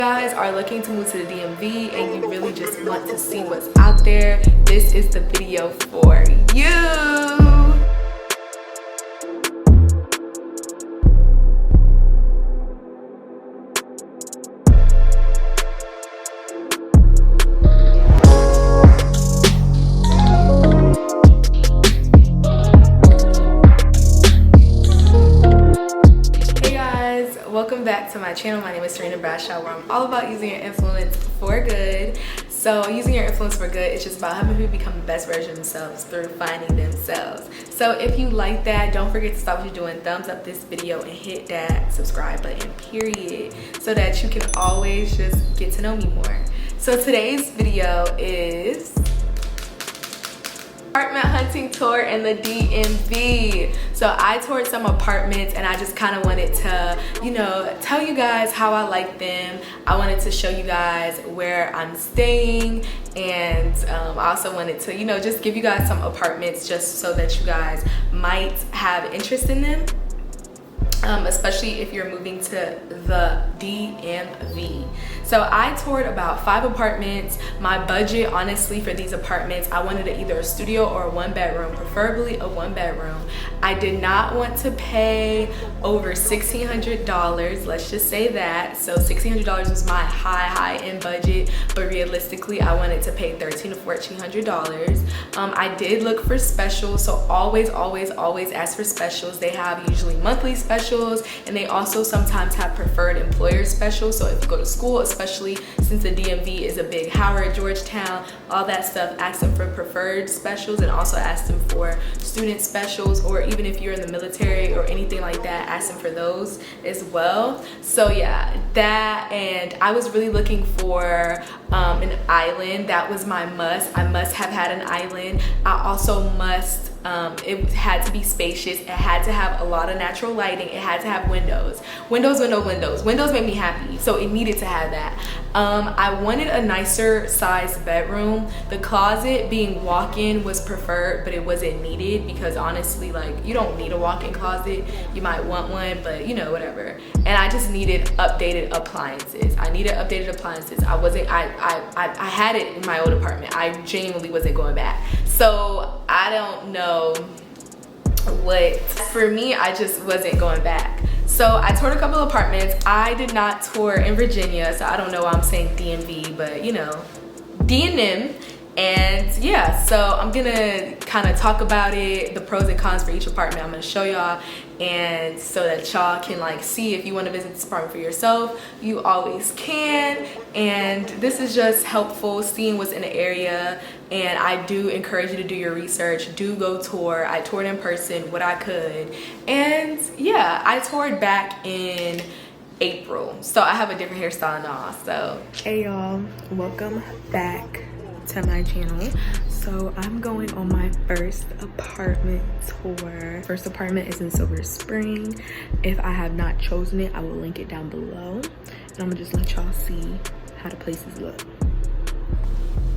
Guys are looking to move to the DMV and you really just want to see what's out there, this is the video for you. Welcome back to my channel. My name is Serena Bradshaw, where I'm all about using your influence for good. So using your influence for good is just about helping people become the best version of themselves through finding themselves. So if you like that, don't forget to stop what you're doing, thumbs up this video and hit that subscribe button, period, so that you can always just get to know me more. So today's video is apartment hunting tour in the DMV. So I toured some apartments and I just kind of wanted to, tell you guys how I like them. I wanted to show you guys where I'm staying, and I also wanted to, just give you guys some apartments just so that you guys might have interest in them. Especially if you're moving to the DMV. So I toured about 5 apartments. My budget, honestly, for these apartments, I wanted either a studio or a 1-bedroom, preferably a 1-bedroom. I did not want to pay over $1,600, let's just say that. So $1,600 was my high-end budget, but realistically, I wanted to pay $1,300 to $1,400. I did look for specials, so always ask for specials. They have usually monthly specials, and they also sometimes have preferred employer specials. So if you go to school, especially since the DMV is a big Howard, Georgetown, all that stuff, ask them for preferred specials, and also ask them for student specials, or even if you're in the military or anything like that, ask them for those as well. So yeah, that, and I was really looking for an island. That was my must. I must have had an island. I also must it had to be spacious. It had to have a lot of natural lighting. It had to have windows. Windows made me happy, so it needed to have that. I wanted a nicer sized bedroom. The closet being walk-in was preferred, but it wasn't needed, because honestly, like, you don't need a walk-in closet. You might want one, but whatever. And I just needed updated appliances. I had it in my old apartment. I genuinely wasn't going back. So I don't know for me, I just wasn't going back. So I toured a couple of apartments. I did not tour in Virginia, so I don't know why I'm saying DMV, but D&M. And yeah, so I'm gonna kind of talk about it, the pros and cons for each apartment. I'm gonna show y'all, and so that y'all can like see if you want to visit this apartment for yourself, you always can. And this is just helpful, seeing what's in the area. And I do encourage you to do your research. Do go tour. I toured in person what I could, and yeah, I toured back in April, so I have a different hairstyle now. So hey y'all, welcome back to my channel. So I'm going on my first apartment tour. First apartment is in Silver Spring. If I have not chosen it, I will link it down below, and I'm gonna just let y'all see how the places look.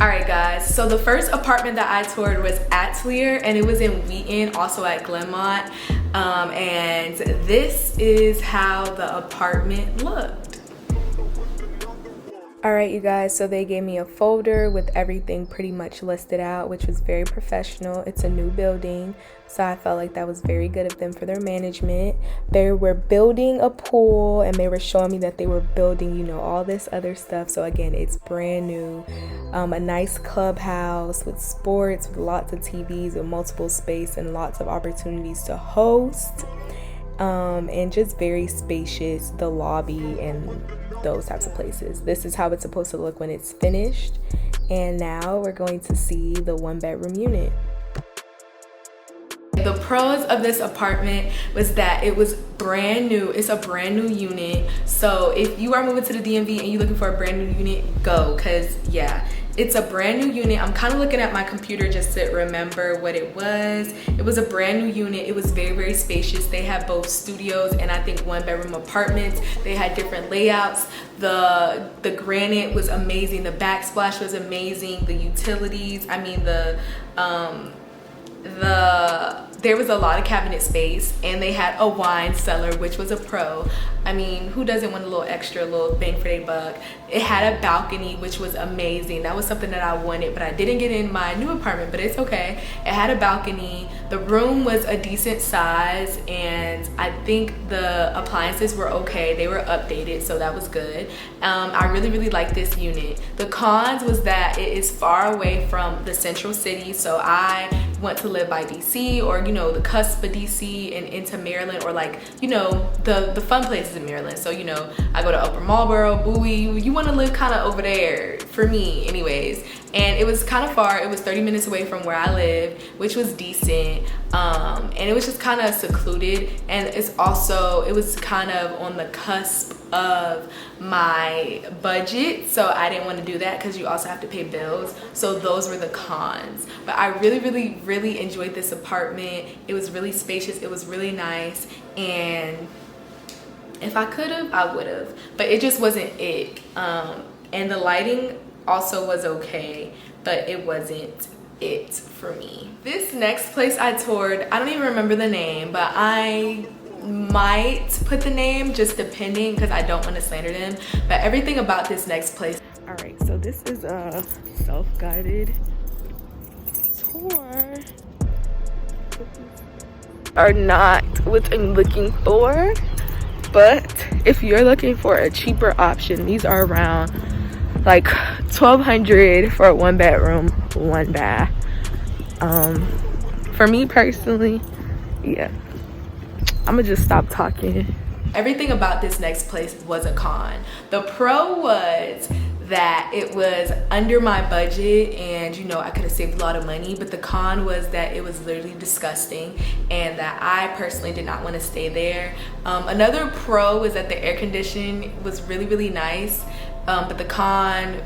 All right guys, so the first apartment that I toured was Atelier, and it was in Wheaton, also at Glenmont. And this is how the apartment looked. All right, you guys, so they gave me a folder with everything pretty much listed out, which was very professional. It's a new building, so I felt like that was very good of them for their management. They were building a pool, and they were showing me that they were building, all this other stuff. So again, it's brand new. A nice clubhouse with sports, with lots of TVs, with multiple space and lots of opportunities to host. And just very spacious, the lobby and those types of places. This is how it's supposed to look when it's finished. And now we're going to see the 1-bedroom unit. The pros of this apartment was that it was brand new. It's a brand new unit. So if you are moving to the DMV and you're looking for a brand new unit, go, because yeah, it's a brand new unit. I'm kind of looking at my computer just to remember what it was. It was a brand new unit. It was very spacious. They had both studios and I think 1-bedroom apartments. They had different layouts. The granite was amazing. The backsplash was amazing. The utilities, I mean the there was a lot of cabinet space, and they had a wine cellar, which was a pro. I mean, who doesn't want a little extra, little bang for their buck? It had a balcony, which was amazing. That was something that I wanted, but I didn't get in my new apartment, but it's okay. It had a balcony. The room was a decent size, and I think the appliances were okay. They were updated, so that was good. I really, really like this unit. The cons was that it is far away from the central city, so I want to live by DC, or you know, the cusp of DC and into Maryland, or like, you know, the fun places in Maryland. So you know, I go to Upper Marlboro, Bowie. You want to live kind of over there, for me anyways. And it was kind of far. It was 30 minutes away from where I live, which was decent. And it was just kind of secluded, and it was kind of on the cusp of my budget, so I didn't want to do that because you also have to pay bills. So those were the cons. But I really, really, really enjoyed this apartment. It was really spacious. It was really nice, and if I could have, I would have, but it just wasn't it. And the lighting also was okay, but it wasn't it for me. This next place I toured, I don't even remember the name, but I might put the name, just depending, because I don't want to slander them. But everything about this next place. All right, so this is a self-guided tour. Are not what I'm looking for, but if you're looking for a cheaper option, these are around like $1,200 for a 1-bedroom, 1 bath. For me personally, yeah, I'm gonna just stop talking. Everything about this next place was a con. The pro was that it was under my budget, and you know, I could have saved a lot of money, but the con was that it was literally disgusting, and that I personally did not want to stay there. Another pro was that the air conditioning was really, really nice. But the con,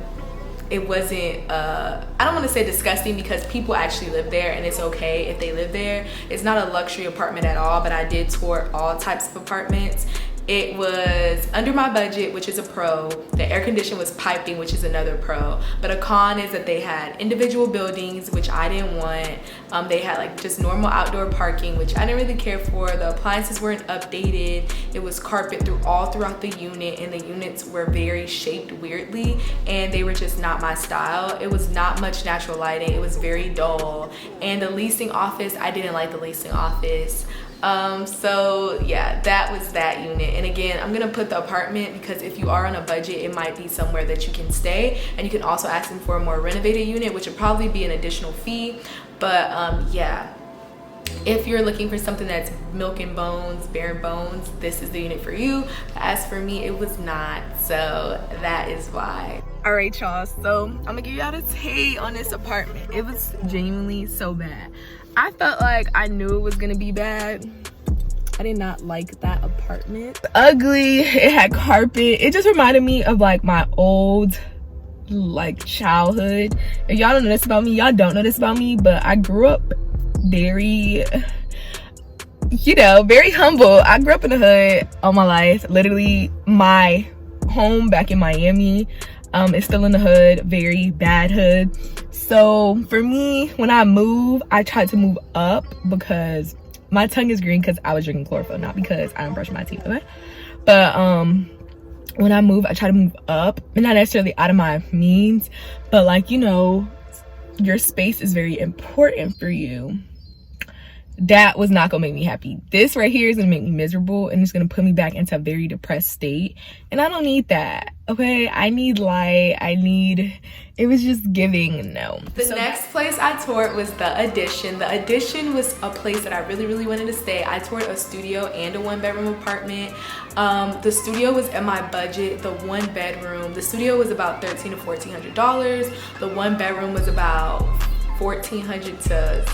it wasn't, I don't want to say disgusting, because people actually live there, and it's okay if they live there. It's not a luxury apartment at all, but I did tour all types of apartments. It was under my budget, which is a pro. The air condition was piping, which is another pro. But a con is that they had individual buildings, which I didn't want. They had like just normal outdoor parking, which I didn't really care for. The appliances weren't updated. It was carpet all throughout the unit, and the units were very shaped weirdly, and they were just not my style. It was not much natural lighting. It was very dull. And the leasing office, I didn't like the leasing office. So yeah, that was that unit. And again, I'm gonna put the apartment, because if you are on a budget, it might be somewhere that you can stay, and you can also ask them for a more renovated unit, which would probably be an additional fee. But yeah, if you're looking for something that's milk and bones, bare bones, this is the unit for you. As for me, it was not, so that is why. All right, y'all, so I'm gonna give y'all the take on this apartment. It was genuinely so bad. I felt like I knew it was gonna be bad. I did not like that apartment. Ugly, it had carpet. It just reminded me of like my old like childhood. If y'all don't know this about me, y'all don't know this about me, but I grew up very, you know, very humble. I grew up in the hood all my life. Literally, my home back in Miami is still in the hood, very bad hood. So for me, when I move, I tried to move up, because my tongue is green because I was drinking chlorophyll, not because I don't brush my teeth, okay? But when I move, I try to move up, and not necessarily out of my means, but like, you know, your space is very important for you. That was not gonna make me happy. This right here is gonna make me miserable, and it's gonna put me back into a very depressed state, and I don't need that, okay? I need light. It was just giving no. The next place I toured was The Addition. The Addition was a place that I really, really wanted to stay. I toured a studio and a 1-bedroom apartment. The studio was in my budget. The 1-bedroom, the studio was about $1,300 to $1,400. The 1-bedroom was about $1,400 to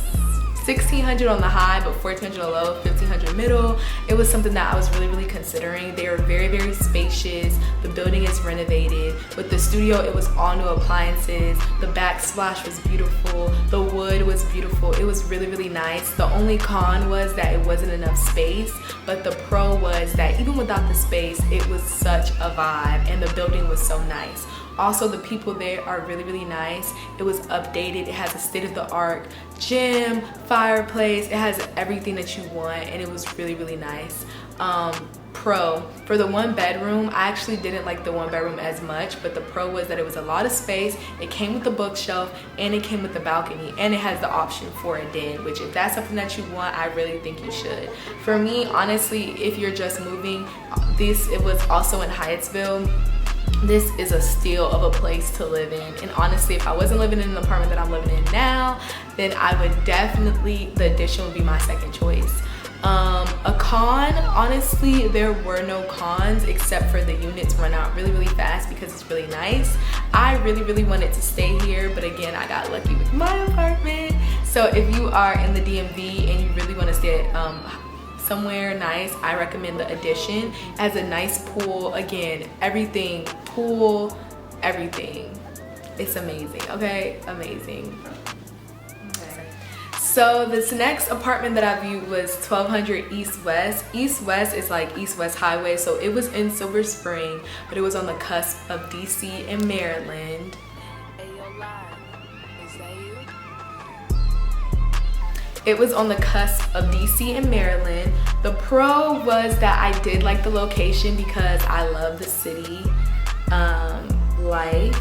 $1,600 on the high, but $1,400 on the low, $1,500 middle. It was something that I was really, really considering. They were very, very spacious. The building is renovated. With the studio, it was all new appliances. The backsplash was beautiful. The wood was beautiful. It was really, really nice. The only con was that it wasn't enough space, but the pro was that even without the space, it was such a vibe, and the building was so nice. Also, the people there are really, really nice. It was updated. It has a state-of-the-art gym, fireplace. It has everything that you want, and it was really, really nice. Pro, for the 1 bedroom, I actually didn't like the 1 bedroom as much, but the pro was that it was a lot of space. It came with the bookshelf, and it came with the balcony, and it has the option for a den, which if that's something that you want, I really think you should. For me, honestly, if you're just moving, it was also in Hyattsville. This is a steal of a place to live in, and honestly, if I wasn't living in an apartment that I'm living in now, then I would definitely, the addition would be my second choice. A con, honestly, there were no cons except for the units run out really, really fast because it's really nice. I really, really wanted to stay here, but again, I got lucky with my apartment. So if you are in the DMV and you really want to stay at somewhere nice, I recommend the Addition. It has a nice pool. Again, everything, pool, everything. It's amazing, okay? Amazing. So this next apartment that I viewed was 1200 East West. East West is like East West Highway, so it was in Silver Spring, but it was on the cusp of DC and Maryland. It was on the cusp of DC and Maryland. The pro was that I did like the location because I love the city life.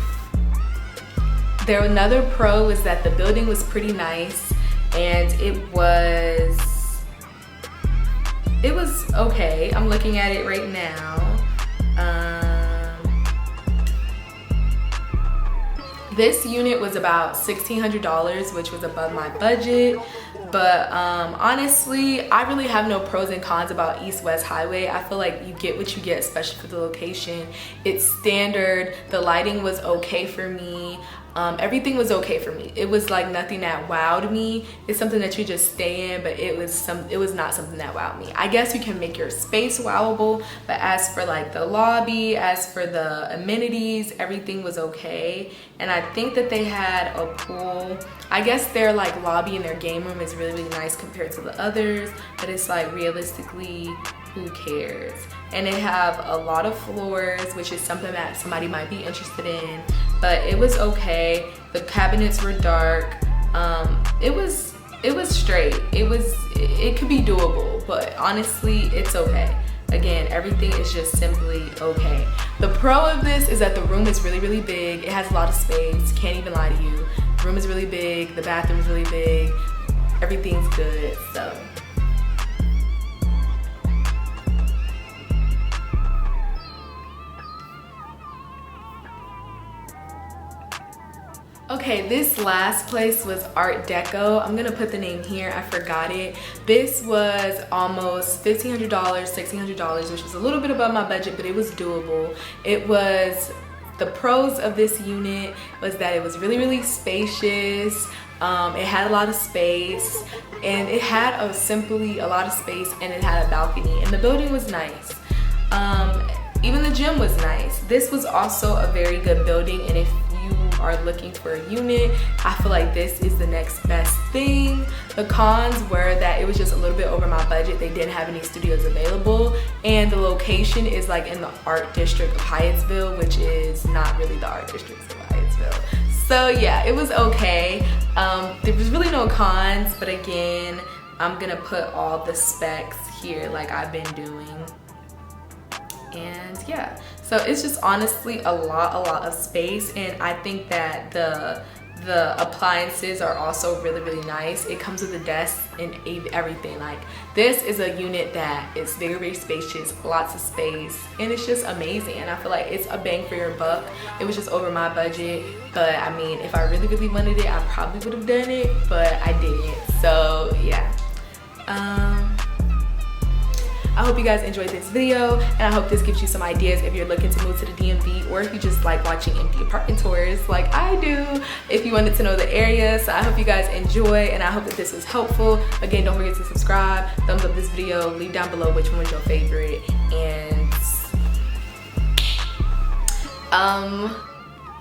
Another pro was that the building was pretty nice. And it was okay. I'm looking at it right now. This unit was about $1,600, which was above my budget. But honestly, I really have no pros and cons about East West Highway. I feel like you get what you get, especially for the location. It's standard. The lighting was okay for me. Everything was okay for me. It was like nothing that wowed me. It's something that you just stay in, but it was not something that wowed me. I guess you can make your space wowable, but as for like the lobby, as for the amenities, everything was okay. And I think that they had a pool. I guess their like lobby and their game room is really, really nice compared to the others, but it's like realistically, who cares? And they have a lot of floors, which is something that somebody might be interested in, but it was okay. The cabinets were dark. It was straight. It could be doable, but honestly, it's okay. Again, everything is just simply okay. The pro of this is that the room is really, really big. It has a lot of space. Can't even lie to you. The room is really big. The bathroom is really big. Everything's good, so. Okay, this last place was Art Deco. I'm gonna put the name here, I forgot it. This was almost $1,500, $1,600, which was a little bit above my budget, but it was doable. The pros of this unit was that it was really, really spacious. It had a lot of space, and it had a lot of space, and it had a balcony, and the building was nice. Even the gym was nice. This was also a very good building, and if you are looking for a unit, I feel like this is the next best thing. The cons were that it was just a little bit over my budget. They didn't have any studios available, and the location is like in the art district of Hyattsville, which is not really the art district of Hyattsville. So yeah, it was okay. There was really no cons, but again, I'm gonna put all the specs here like I've been doing. And yeah, so it's just honestly a lot of space, and I think that the appliances are also really, really nice. It comes with a desk and everything. Like, this is a unit that is very, very spacious, lots of space, and it's just amazing. And I feel like it's a bang for your buck. It was just over my budget, but I mean, if I really, really wanted it, I probably would have done it, but I didn't. So yeah. I hope you guys enjoyed this video, and I hope this gives you some ideas if you're looking to move to the DMV, or if you just like watching empty apartment tours like I do, if you wanted to know the area. So I hope you guys enjoy, and I hope that this was helpful. Again, don't forget to subscribe, thumbs up this video, leave down below which one was your favorite, and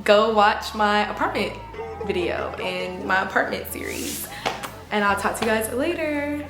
go watch my apartment video and my apartment series, and I'll talk to you guys later.